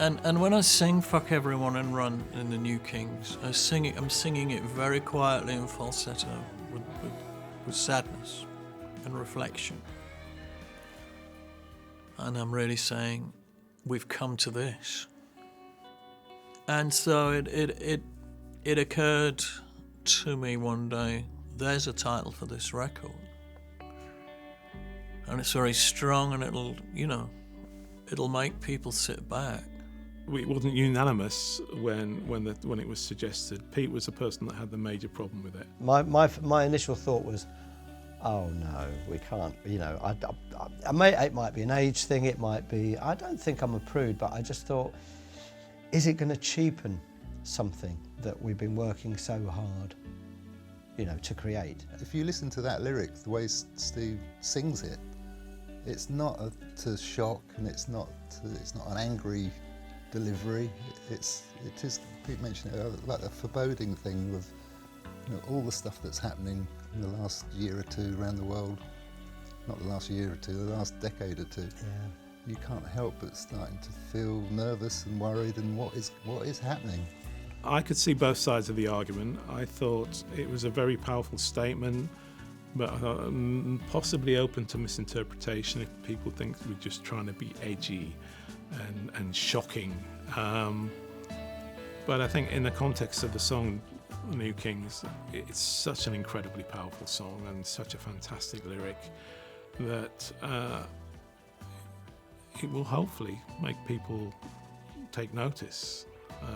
And when I sing "Fuck Everyone and Run" in the New Kings, I'm singing it very quietly in falsetto with sadness and reflection. And I'm really saying, we've come to this. And so it occurred to me one day, there's a title for this record. And it's very strong, and it'll make people sit back. It wasn't unanimous when it was suggested. Pete was the person that had the major problem with it. My initial thought was, oh no, we can't. It might be an age thing. It might be. I don't think I'm a prude, but I just thought, is it going to cheapen something that we've been working so hard, to create? If you listen to that lyric, the way Steve sings it, it's not to shock, and it's not an angry delivery. It is. Pete mentioned it, like a foreboding thing of all the stuff that's happening in the last year or two around the world. Not the last year or two, the last decade or two. Yeah. You can't help but starting to feel nervous and worried, and what is happening. I could see both sides of the argument. I thought it was a very powerful statement, but possibly open to misinterpretation if people think we're just trying to be edgy and shocking. But I think in the context of the song New Kings, it's such an incredibly powerful song and such a fantastic lyric that it will hopefully make people take notice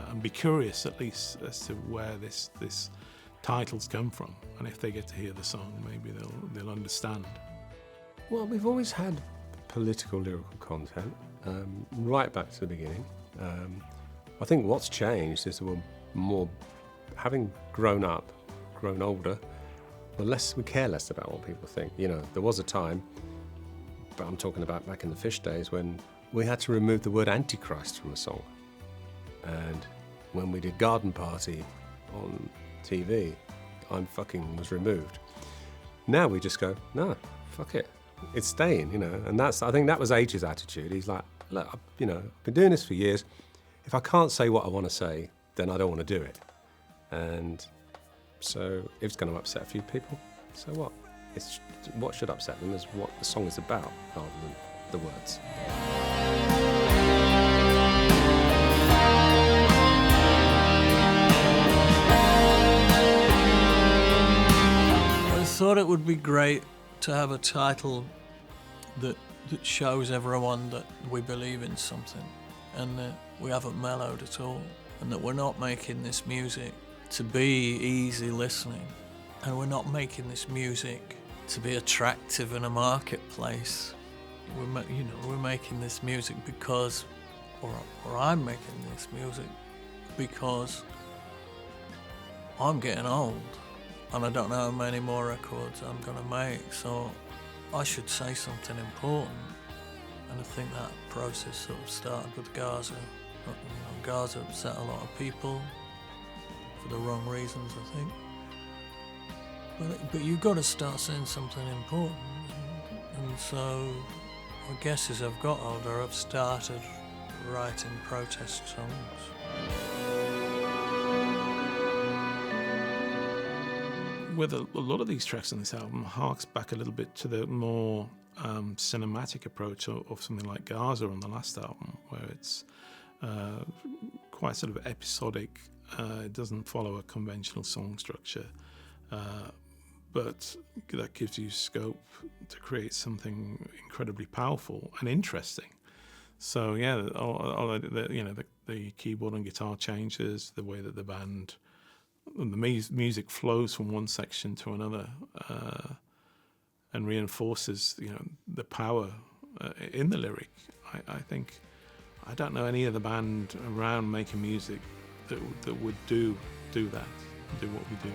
and be curious at least as to where this title's come from, and if they get to hear the song, maybe they'll understand. Well, we've always had political lyrical content right back to the beginning. I think what's changed is that we're more, having grown older, we care less about what people think. There was a time, but I'm talking about back in the Fish days, when we had to remove the word Antichrist from a song. And when we did Garden Party on TV, I'm fucking was removed. Now we just go, no, fuck it. It's staying, and I think that was H's attitude. He's like, look, I've been doing this for years. If I can't say what I want to say, then I don't want to do it. And so if it's going to upset a few people, so what? What should upset them is what the song is about, rather than the words. I thought it would be great to have a title that shows everyone that we believe in something, and that we haven't mellowed at all, and that we're not making this music to be easy listening, and we're not making this music to be attractive in a marketplace. We're making this music because, or I'm making this music because I'm getting old, and I don't know how many more records I'm going to make, so I should say something important. And I think that process sort of started with Gaza. Gaza upset a lot of people for the wrong reasons, I think. But you've got to start saying something important. And so I guess as I've got older, I've started writing protest songs. With a lot of these tracks on this album harks back a little bit to the more cinematic approach of something like Gaza on the last album, where it's quite sort of episodic. It doesn't follow a conventional song structure, but that gives you scope to create something incredibly powerful and interesting. So yeah, the keyboard and guitar changes, the way that the band and the music flows from one section to another, and reinforces the power in the lyric. I think I don't know any other band around making music that would do that, do what we do.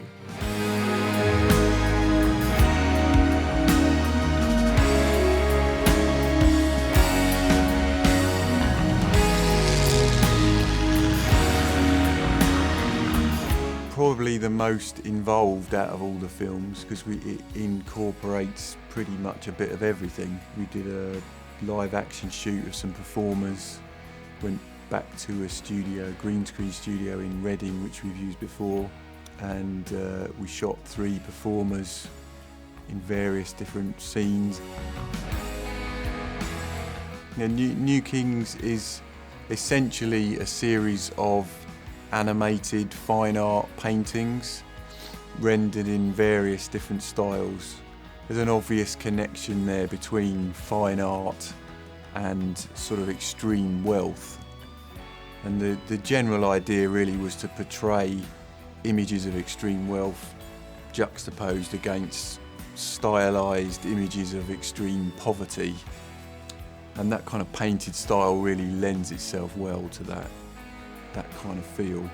Probably the most involved out of all the films, because it incorporates pretty much a bit of everything. We did a live action shoot of some performers, went back to a studio, green screen studio in Reading, which we've used before, and we shot 3 performers in various different scenes. New Kings is essentially a series of animated fine art paintings rendered in various different styles. There's an obvious connection there between fine art and sort of extreme wealth. And the general idea really was to portray images of extreme wealth juxtaposed against stylized images of extreme poverty. And that kind of painted style really lends itself well to that kind of feel.